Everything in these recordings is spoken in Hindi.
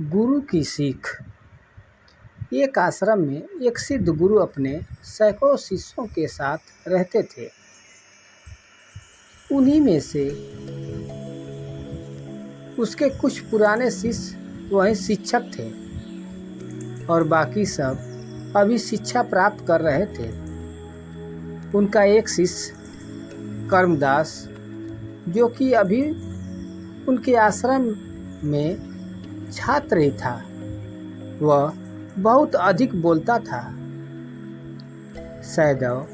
गुरु की सीख। एक आश्रम में एक सिद्ध गुरु अपने सैकड़ों शिष्यों के साथ रहते थे। उन्हीं में से उसके कुछ पुराने शिष्य वहीं शिक्षक थे और बाकी सब अभी शिक्षा प्राप्त कर रहे थे। उनका एक शिष्य कर्मदास, जो कि अभी उनके आश्रम में छात्र ही था, वह बहुत अधिक बोलता था। सैदव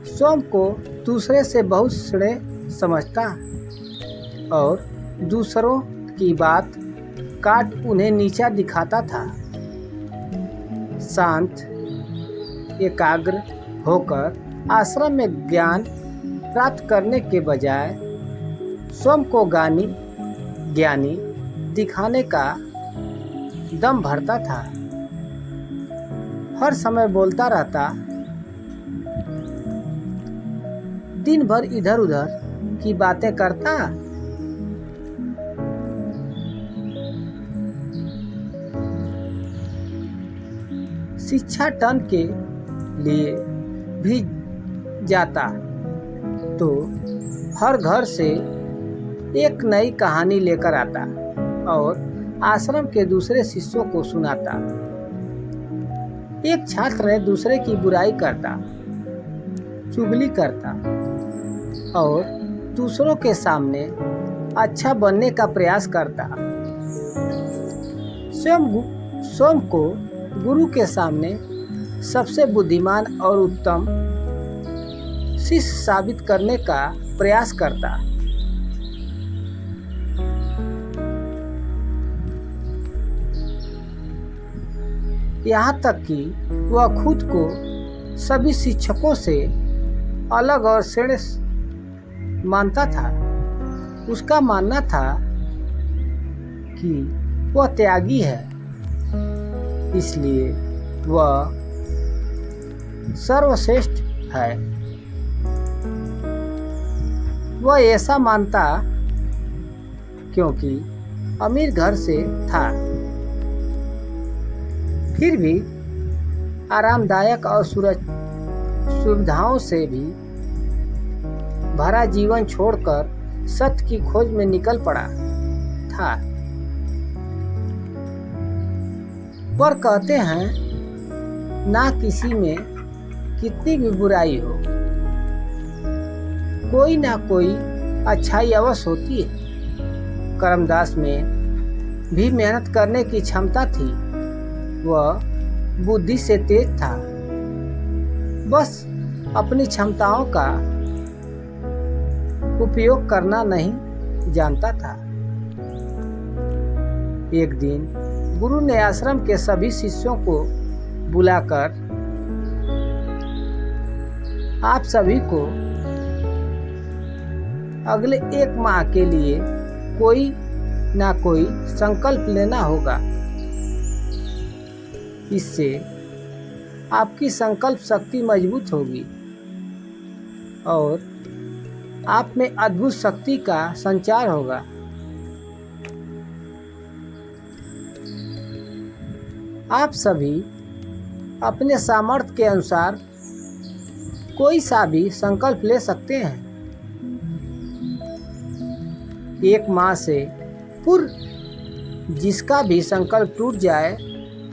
स्वयं को दूसरे से बहुत श्रेय समझता और दूसरों की बात काट उन्हें नीचा दिखाता था। शांत एकाग्र होकर आश्रम में ज्ञान प्राप्त करने के बजाय स्वयं को ज्ञानी दिखाने का दम भरता था। हर समय बोलता रहता, दिन भर इधर उधर की बातें करता। शिक्षा टन के लिए भी जाता तो हर घर से एक नई कहानी लेकर आता और आश्रम के दूसरे शिष्यों को सुनाता। एक छात्र ने दूसरे की बुराई करता, चुगली करता और दूसरों के सामने अच्छा बनने का प्रयास करता। स्वयं को गुरु के सामने सबसे बुद्धिमान और उत्तम शिष्य साबित करने का प्रयास करता। यहाँ तक कि वह खुद को सभी शिक्षकों से अलग और श्रेष्ठ मानता था। उसका मानना था कि वह त्यागी है, इसलिए वह सर्वश्रेष्ठ है। वह ऐसा मानता क्योंकि अमीर घर से था, फिर भी आरामदायक और सुविधाओं से भी भरा जीवन छोड़कर सत्य की खोज में निकल पड़ा था। पर कहते हैं, ना किसी में कितनी भी बुराई हो, कोई ना कोई अच्छाई अवश्य होती है। कर्मदास में भी मेहनत करने की क्षमता थी। वह बुद्धि से तेज था, बस अपनी क्षमताओं का उपयोग करना नहीं जानता था। एक दिन गुरु ने आश्रम के सभी शिष्यों को बुलाकर आप सभी को अगले 1 माह के लिए कोई ना कोई संकल्प लेना होगा। इससे आपकी संकल्प शक्ति मजबूत होगी और आप में अद्भुत शक्ति का संचार होगा। आप सभी अपने सामर्थ्य के अनुसार कोई सा भी संकल्प ले सकते हैं। 1 माह से पूर्व जिसका भी संकल्प टूट जाए,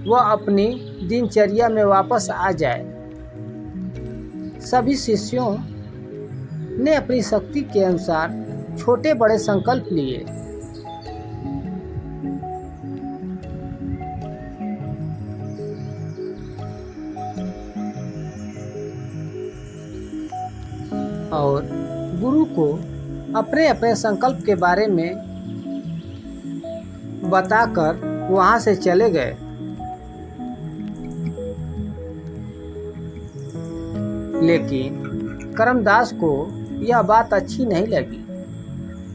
वह अपनी दिनचर्या में वापस आ जाए। सभी शिष्यों ने अपनी शक्ति के अनुसार छोटे बड़े संकल्प लिए। और गुरु को अपने अपने संकल्प के बारे में बताकर वहां से चले गए। लेकिन कर्मदास को यह बात अच्छी नहीं लगी।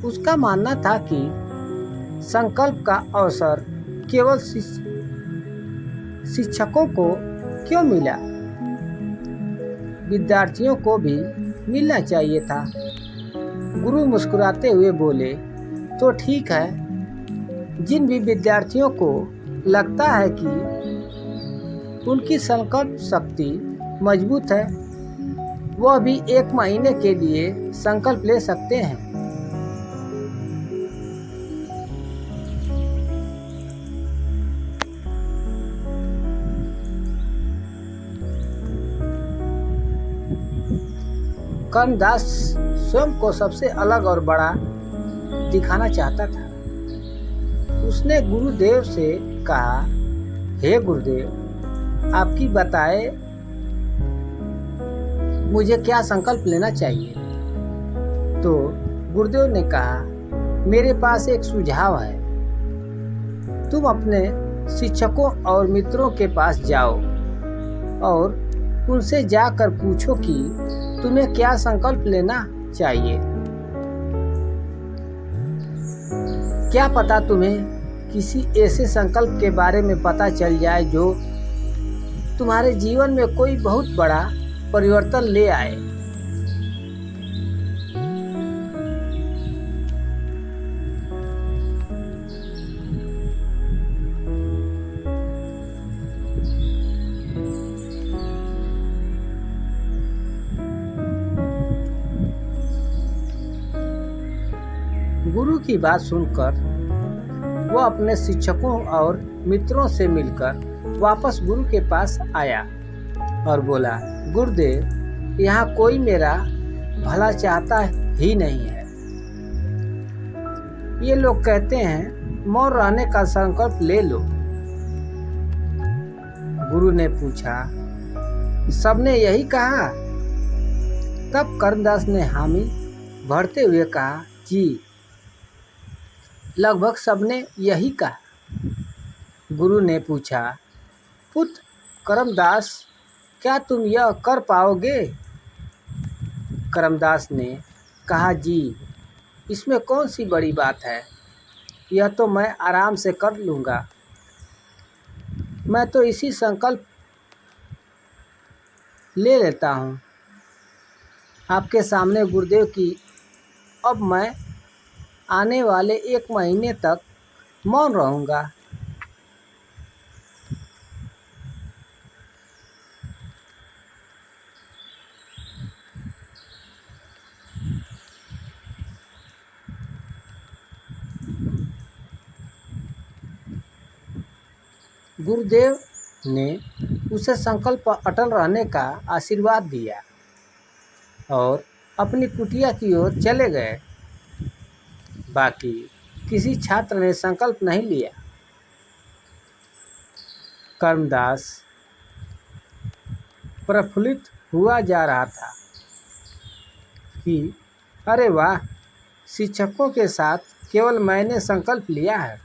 उसका मानना था कि संकल्प का अवसर केवल शिक्षकों को क्यों मिला, विद्यार्थियों को भी मिलना चाहिए था। गुरु मुस्कुराते हुए बोले, तो ठीक है, जिन भी विद्यार्थियों को लगता है कि उनकी संकल्प शक्ति मजबूत है, वह भी 1 महीने के लिए संकल्प ले सकते हैं। कर्मदास स्वयं को सबसे अलग और बड़ा दिखाना चाहता था। उसने गुरुदेव से कहा, हे गुरुदेव, आपकी बताए मुझे क्या संकल्प लेना चाहिए। तो गुरुदेव ने कहा, मेरे पास एक सुझाव है। तुम अपने शिक्षकों और मित्रों के पास जाओ और उनसे जाकर पूछो कि तुम्हें क्या संकल्प लेना चाहिए। क्या पता तुम्हें किसी ऐसे संकल्प के बारे में पता चल जाए जो तुम्हारे जीवन में कोई बहुत बड़ा परिवर्तन ले आए। गुरु की बात सुनकर वह अपने शिक्षकों और मित्रों से मिलकर वापस गुरु के पास आया और बोला, गुरुदेव, यहाँ कोई मेरा भला चाहता ही नहीं है। ये लोग कहते हैं मौन रहने का संकल्प ले लो। गुरु ने पूछा, सबने यही कहा? तब कर्मदास ने हामी भरते हुए कहा, जी, लगभग सबने यही कहा। गुरु ने पूछा, पुत्र कर्मदास, क्या तुम यह कर पाओगे? कर्मदास ने कहा, जी, इसमें कौन सी बड़ी बात है, यह तो मैं आराम से कर लूँगा। मैं तो इसी संकल्प ले लेता हूँ आपके सामने गुरुदेव की। अब मैं आने वाले 1 महीने तक मौन रहूँगा। गुरुदेव ने उसे संकल्प पर अटल रहने का आशीर्वाद दिया और अपनी कुटिया की ओर चले गए। बाकी किसी छात्र ने संकल्प नहीं लिया। कर्मदास प्रफुल्लित हुआ जा रहा था कि अरे वाह, शिक्षकों के साथ केवल मैंने संकल्प लिया है,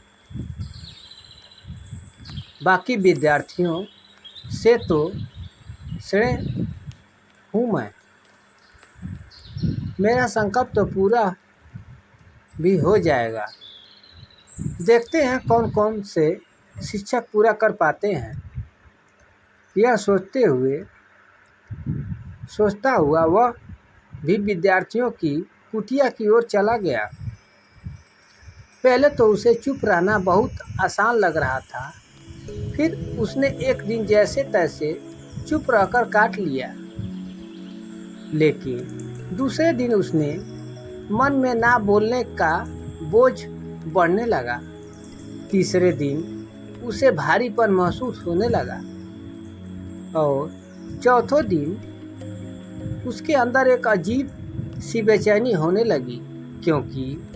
बाकी विद्यार्थियों से तो श्रेय हूँ मैं। मेरा संकल्प तो पूरा भी हो जाएगा। देखते हैं कौन कौन से शिक्षक पूरा कर पाते हैं। यह सोचता हुआ वह भी विद्यार्थियों की कुटिया की ओर चला गया। पहले तो उसे चुप रहना बहुत आसान लग रहा था, फिर उसने एक दिन जैसे तैसे चुप रहकर काट लिया। लेकिन दूसरे दिन उसने मन में ना बोलने का बोझ बढ़ने लगा। तीसरे दिन उसे भारीपन महसूस होने लगा और चौथे दिन उसके अंदर एक अजीब सी बेचैनी होने लगी, क्योंकि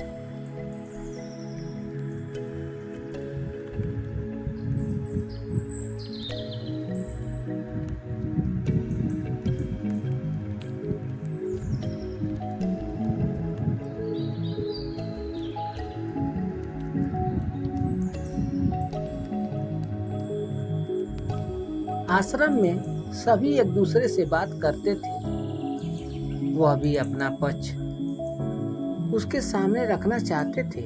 आश्रम में सभी एक दूसरे से बात करते थे। वह भी अपना पक्ष उसके सामने रखना चाहते थे,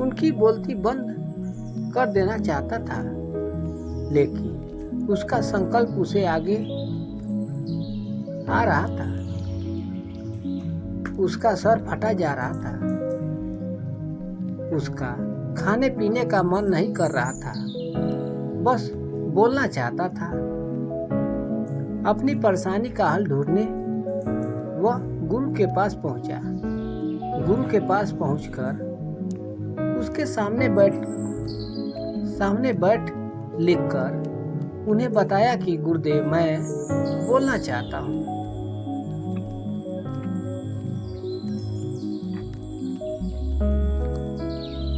उनकी बोलती बंद कर देना चाहता था, लेकिन उसका संकल्प उसे आगे आ रहा था। उसका सर फटा जा रहा था। उसका खाने पीने का मन नहीं कर रहा था, बस बोलना चाहता था। अपनी परेशानी का हल ढूंढने वह गुरु के पास पहुंचा। गुरु के पास पहुंचकर उसके सामने बैठ लिखकर उन्हें बताया कि गुरुदेव, मैं बोलना चाहता हूँ।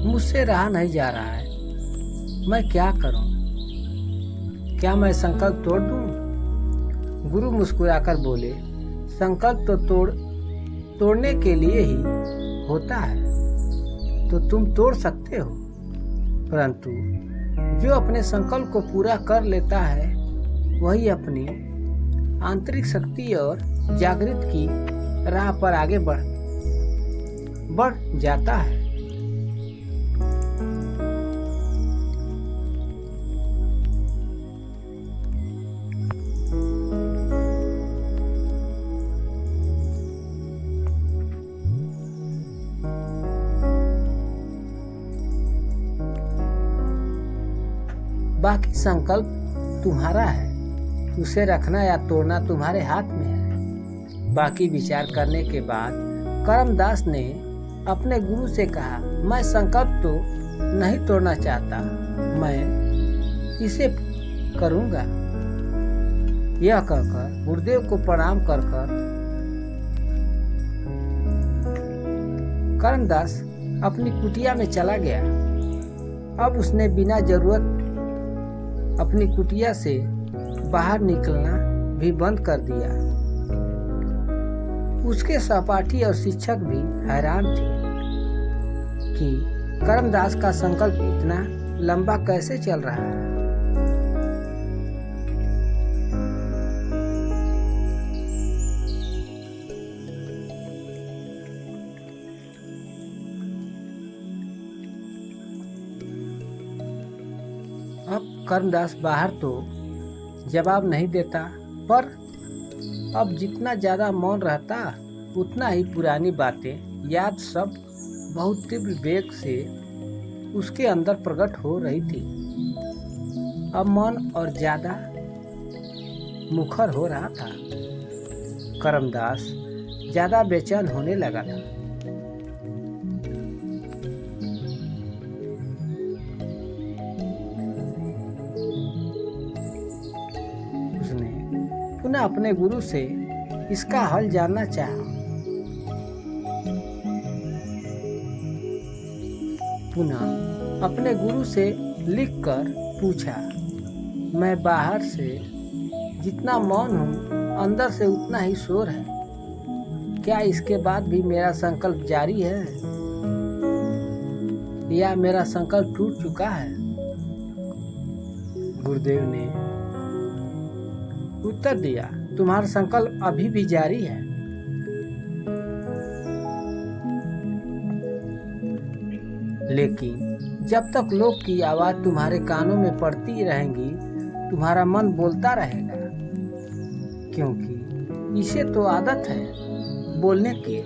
मुझसे रहा नहीं जा रहा है, मैं क्या करूं? क्या मैं संकल्प तोड़ दूं? गुरु मुस्कुराकर बोले, संकल्प तो तोड़ने के लिए ही होता है, तो तुम तोड़ सकते हो, परंतु जो अपने संकल्प को पूरा कर लेता है वही अपनी आंतरिक शक्ति और जागृत की राह पर आगे बढ़ जाता है। बाकी संकल्प तुम्हारा है, उसे रखना या तोड़ना तुम्हारे हाथ में है। बाकी विचार करने के बाद करमदास ने अपने गुरु से कहा, मैं संकल्प तो नहीं तोड़ना चाहता, मैं इसे करूंगा। यह कहकर गुरुदेव को प्रणाम कर करमदास अपनी कुटिया में चला गया। अब उसने बिना जरूरत अपनी कुटिया से बाहर निकलना भी बंद कर दिया। उसके सहपाठी और शिक्षक भी हैरान थे कि करमदास का संकल्प इतना लंबा कैसे चल रहा है। अब करमदास बाहर तो जवाब नहीं देता, पर अब जितना ज़्यादा मौन रहता उतना ही पुरानी बातें याद सब बहुत तीव्र वेग से उसके अंदर प्रकट हो रही थी। अब मौन और ज़्यादा मुखर हो रहा था। करमदास ज़्यादा बेचैन होने लगा था। पुनः अपने गुरु से इसका हल जानना चाहा। पुनः अपने गुरु से लिखकर पूछा, मैं बाहर से जितना मौन हूँ, अंदर से उतना ही शोर है। क्या इसके बाद भी मेरा संकल्प जारी है या मेरा संकल्प टूट चुका है? गुरुदेव ने उत्तर दिया, तुम्हारा संकल्प अभी भी जारी है। लेकिन जब तक लोग की आवाज तुम्हारे कानों में पड़ती रहेंगी, तुम्हारा मन बोलता रहेगा, क्योंकि इसे तो आदत है बोलने की।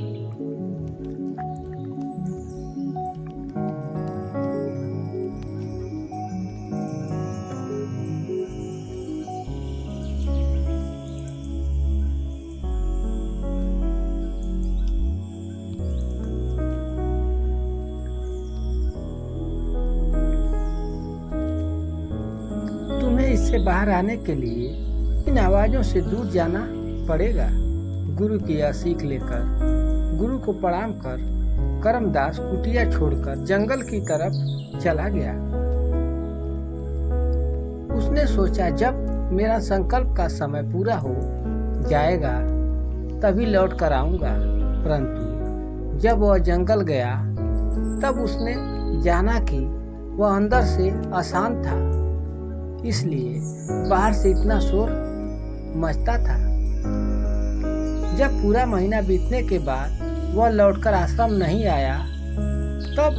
इससे बाहर आने के लिए इन आवाजों से दूर जाना पड़ेगा। गुरु की यह सीख लेकर गुरु को प्रणाम कर करमदास कुटिया छोड़कर जंगल की तरफ चला गया। उसने सोचा, जब मेरा संकल्प का समय पूरा हो जाएगा तभी लौट कर आऊंगा। परंतु जब वह जंगल गया तब उसने जाना कि वह अंदर से अशांत था, इसलिए बाहर से इतना शोर मचता था। जब पूरा महीना बीतने के बाद वह लौटकर आश्रम नहीं आया, तब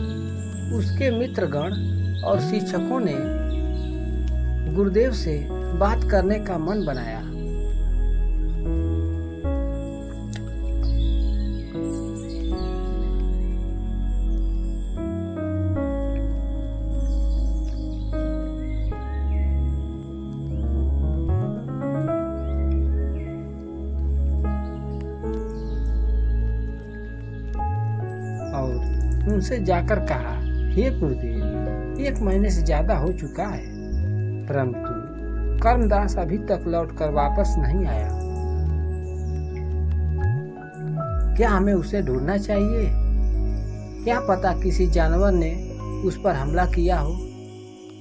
उसके मित्रगण और शिक्षकों ने गुरुदेव से बात करने का मन बनाया। उनसे जाकर कहा, हे गुरुदेव, 1 महीने से ज्यादा हो चुका है, परंतु कर्मदास अभी तक लौटकर वापस नहीं आया। क्या हमें उसे ढूंढना चाहिए? क्या पता किसी जानवर ने उस पर हमला किया हो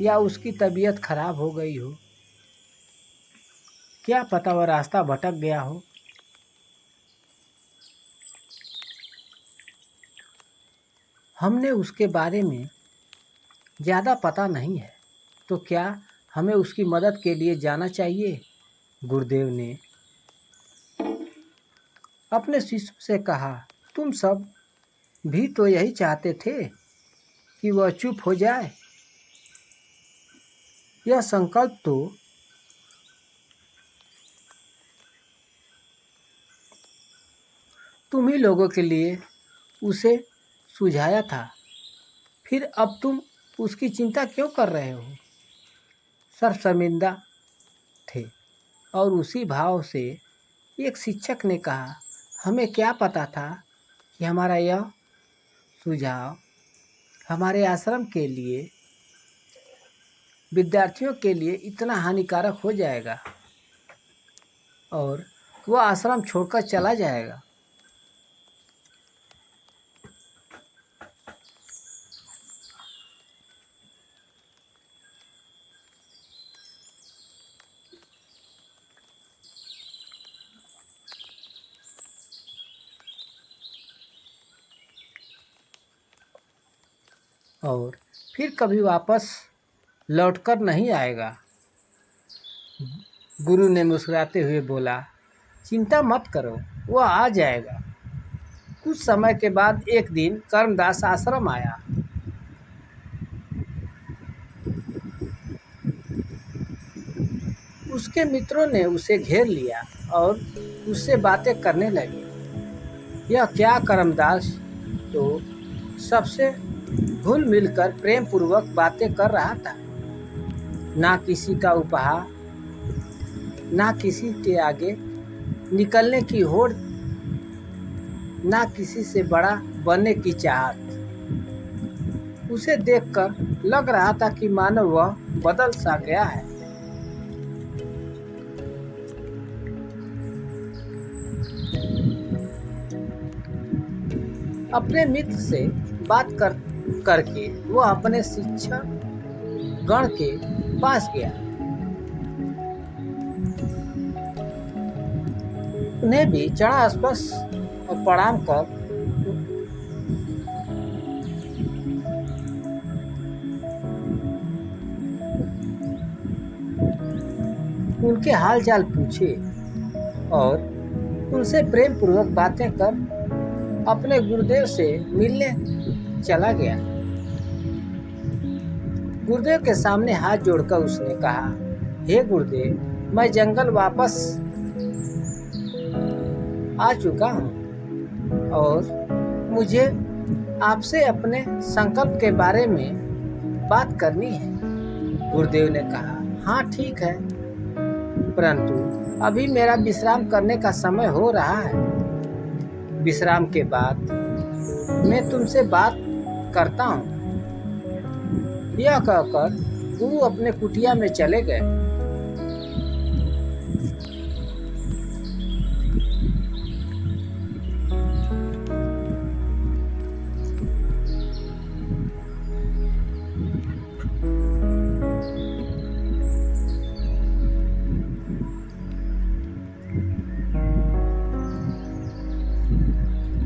या उसकी तबीयत खराब हो गई हो। क्या पता वह रास्ता भटक गया हो। हमने उसके बारे में ज़्यादा पता नहीं है, तो क्या हमें उसकी मदद के लिए जाना चाहिए? गुरुदेव ने अपने शिष्य से कहा, तुम सब भी तो यही चाहते थे कि वह चुप हो जाए। यह संकल्प तो तुम ही लोगों के लिए उसे सुझाया था, फिर अब तुम उसकी चिंता क्यों कर रहे हो? सब शर्मिंदा थे और उसी भाव से एक शिक्षक ने कहा, हमें क्या पता था कि हमारा यह सुझाव हमारे आश्रम के लिए, विद्यार्थियों के लिए इतना हानिकारक हो जाएगा और वह आश्रम छोड़कर चला जाएगा। और फिर कभी वापस लौटकर नहीं आएगा। गुरु ने मुस्कुराते हुए बोला, चिंता मत करो, वह आ जाएगा। कुछ समय के बाद एक दिन कर्मदास आश्रम आया। उसके मित्रों ने उसे घेर लिया और उससे बातें करने लगे। यह क्या कर्मदास तो सबसे घुल मिलकर प्रेम पूर्वक बातें कर रहा था। ना किसी का उपहार, ना किसी के आगे निकलने की होड़, ना किसी से बड़ा बनने की चाहत। उसे देखकर लग रहा था कि मानो वह बदल सा गया है। अपने मित्र से बात करके वह अपने शिक्षक गण के पास गया। उन्हें भी चढ़ा स्पर्श और प्रणाम कर उनके हाल चाल पूछे और उनसे प्रेम पूर्वक बातें कर अपने गुरुदेव से मिलने चला गया। गुरुदेव के सामने हाथ जोड़कर उसने कहा, हे गुरुदेव, मैं जंगल वापस आ चुका हूँ और मुझे आपसे अपने संकल्प के बारे में बात करनी है। गुरुदेव ने कहा, हाँ ठीक है, परंतु अभी मेरा विश्राम करने का समय हो रहा है। विश्राम के बाद मैं तुमसे बात करता हूँ। यह कहकर गुरु अपने कुटिया में चले गए।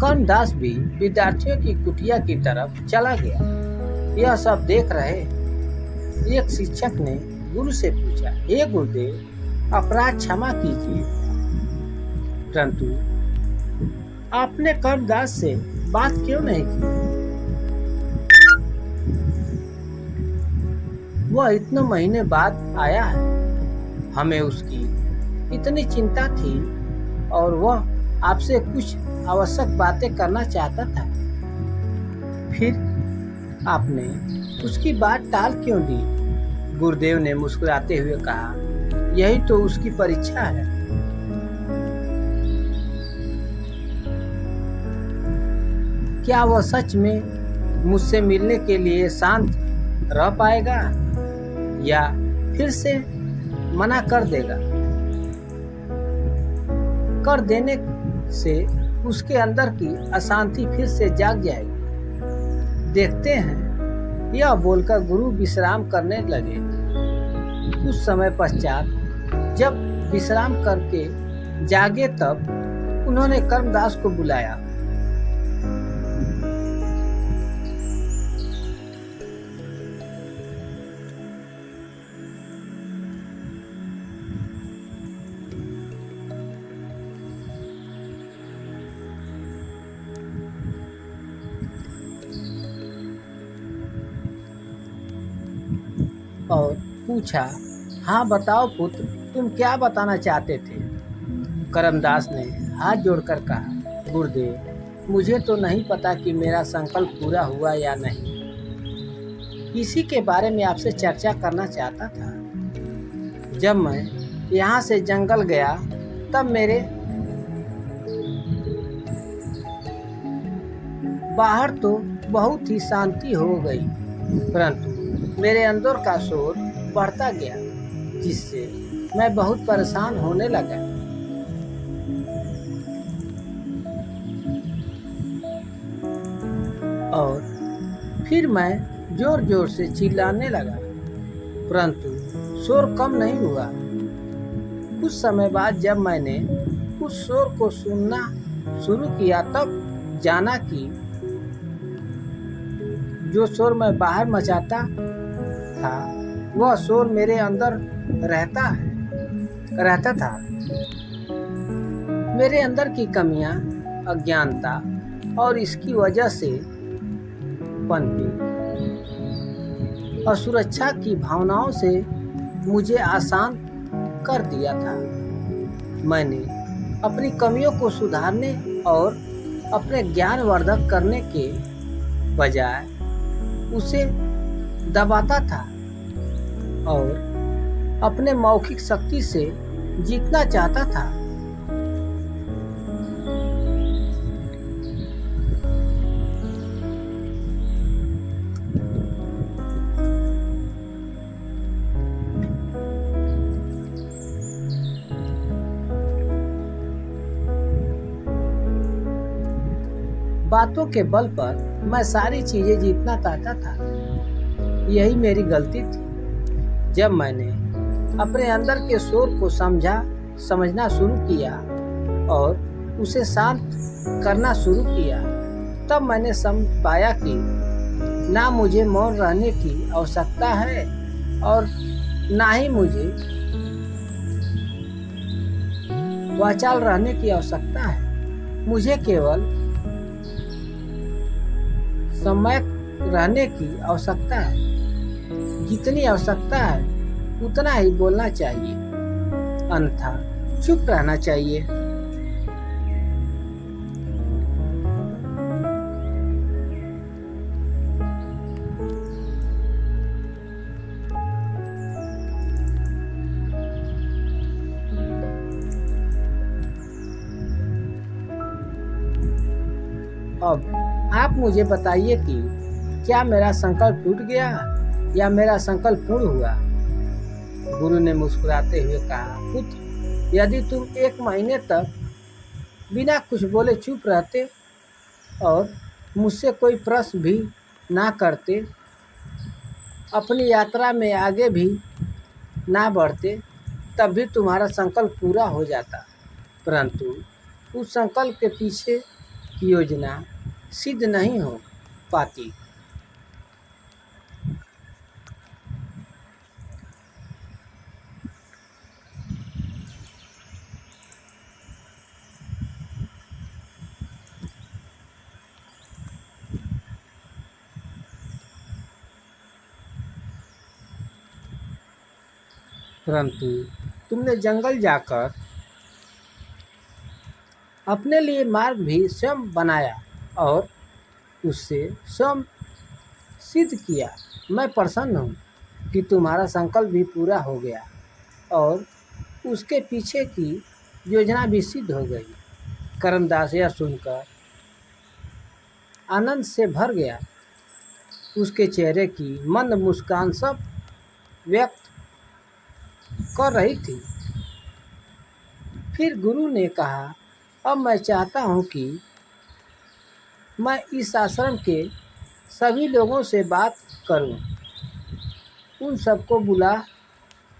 कर्मदास भी विद्यार्थियों की कुटिया की तरफ चला गया। यह सब देख रहे एक शिक्षक ने गुरु से पूछा, हे गुरुदेव, अपराध क्षमा कीजिए, परंतु आपने कर्मदास से बात क्यों नहीं की? वह इतने महीने बाद आया है। हमें उसकी इतनी चिंता थी और वह आपसे कुछ आवश्यक बातें करना चाहता था, फिर आपने उसकी बात टाल क्यों दी? गुरुदेव ने मुस्कुराते हुए कहा, यही तो उसकी परीक्षा है। क्या वह सच में मुझसे मिलने के लिए शांत रह पाएगा या फिर से मना कर देगा। कर देने से उसके अंदर की अशांति फिर से जाग जाएगी। देखते हैं। यह बोलकर गुरु विश्राम करने लगे। कुछ समय पश्चात जब विश्राम करके जागे तब उन्होंने कर्मदास को बुलाया। और पूछा, हाँ बताओ पुत्र, तुम क्या बताना चाहते थे? करमदास ने हाथ जोड़कर कहा, गुरुदेव, मुझे तो नहीं पता कि मेरा संकल्प पूरा हुआ या नहीं। इसी के बारे में आपसे चर्चा करना चाहता था। जब मैं यहाँ से जंगल गया तब मेरे बाहर तो बहुत ही शांति हो गई, परंतु मेरे अंदर का शोर बढ़ता गया, जिससे मैं बहुत परेशान होने लगा। और फिर मैं जोर जोर से चिल्लाने लगा, परंतु शोर कम नहीं हुआ। कुछ समय बाद जब मैंने उस शोर को सुनना शुरू किया तब जाना कि जो शोर मैं बाहर मचाता था वह शोर मेरे अंदर रहता था। मेरे अंदर की कमियां, अज्ञानता और इसकी वजह से पनपी असुरक्षा की भावनाओं से मुझे आसान कर दिया था। मैंने अपनी कमियों को सुधारने और अपने ज्ञानवर्धक करने के बजाय उसे दबाता था और अपने मौखिक शक्ति से जीतना चाहता था। बातों के बल पर मैं सारी चीजें जीतना चाहता था। यही मेरी गलती थी। जब मैंने अपने अंदर के शोर को समझना शुरू किया और उसे शांत करना शुरू किया, तब मैंने समझ पाया कि ना मुझे मौन रहने की आवश्यकता है और ना ही मुझे वाचाल रहने की आवश्यकता है। मुझे केवल सम्यक रहने की आवश्यकता है। जितनी आवश्यकता है उतना ही बोलना चाहिए, अन्यथा चुप रहना चाहिए। अब आप मुझे बताइए कि क्या मेरा संकल्प टूट गया या मेरा संकल्प पूर्ण हुआ? गुरु ने मुस्कुराते हुए कहा, पुत्र, यदि तुम 1 महीने तक बिना कुछ बोले चुप रहते और मुझसे कोई प्रश्न भी ना करते, अपनी यात्रा में आगे भी ना बढ़ते, तब भी तुम्हारा संकल्प पूरा हो जाता। परंतु उस संकल्प के पीछे की योजना सिद्ध नहीं हो पाती। परंतु तुमने जंगल जाकर अपने लिए मार्ग भी स्वयं बनाया और उससे स्वयं सिद्ध किया। मैं प्रसन्न हूँ कि तुम्हारा संकल्प भी पूरा हो गया और उसके पीछे की योजना भी सिद्ध हो गई। करमदास यह सुनकर आनंद से भर गया उसके चेहरे की मंद मुस्कान सब व्यक्त कर रही थी। फिर गुरु ने कहा, अब मैं चाहता हूँ कि मैं इस आश्रम के सभी लोगों से बात करूँ। उन सबको बुला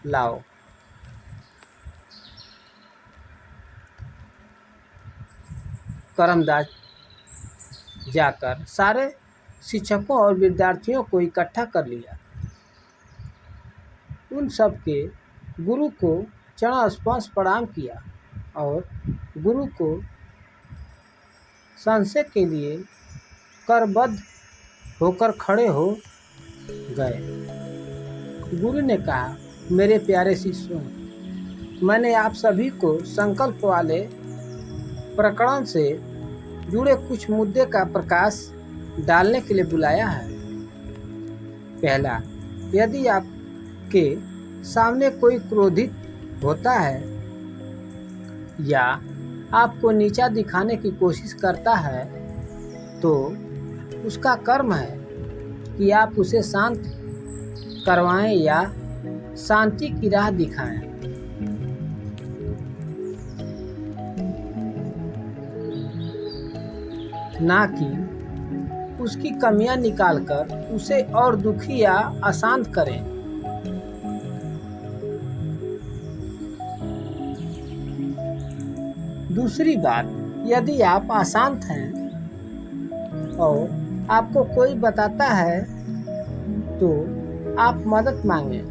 लाओ। करमदास जाकर सारे शिक्षकों और विद्यार्थियों को इकट्ठा कर लिया। उन सब के गुरु को चरण स्पर्श प्रणाम किया और गुरु को संशय के लिए करबद्ध होकर खड़े हो गए। गुरु ने कहा, मेरे प्यारे शिष्यों, मैंने आप सभी को संकल्प वाले प्रकरण से जुड़े कुछ मुद्दे का प्रकाश डालने के लिए बुलाया है। पहला, यदि आपके सामने कोई क्रोधित होता है या आपको नीचा दिखाने की कोशिश करता है तो उसका कर्म है कि आप उसे शांत करवाएं या शांति की राह दिखाएं। ना कि उसकी कमियां निकालकर उसे और दुखी या अशांत करें। दूसरी बात, यदि आप अशांत हैं और आपको कोई बताता है तो आप मदद मांगें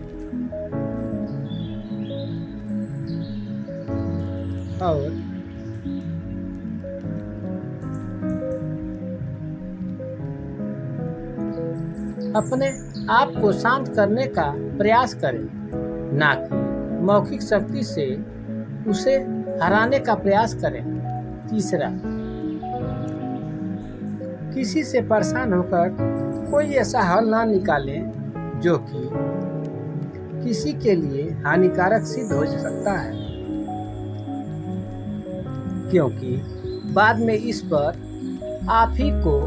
और अपने आप को शांत करने का प्रयास करें, ना कि मौखिक शक्ति से उसे हराने का प्रयास करें। तीसरा, किसी से परेशान होकर कोई ऐसा हल ना निकालें जो कि किसी के लिए हानिकारक सिद्ध हो सकता है, क्योंकि बाद में इस पर आप ही को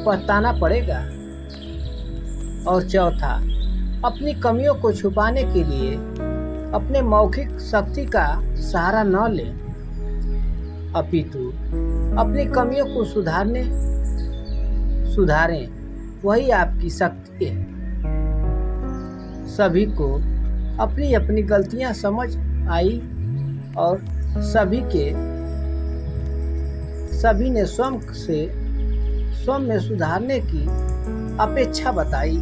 पछताना पड़ेगा। और चौथा, अपनी कमियों को छुपाने के लिए अपने मौखिक शक्ति का सहारा न लें, अपितु अपनी कमियों को सुधारें, वही आपकी शक्ति है। सभी को अपनी अपनी गलतियां समझ आई और सभी ने स्वयं में सुधारने की अपेक्षा बताई।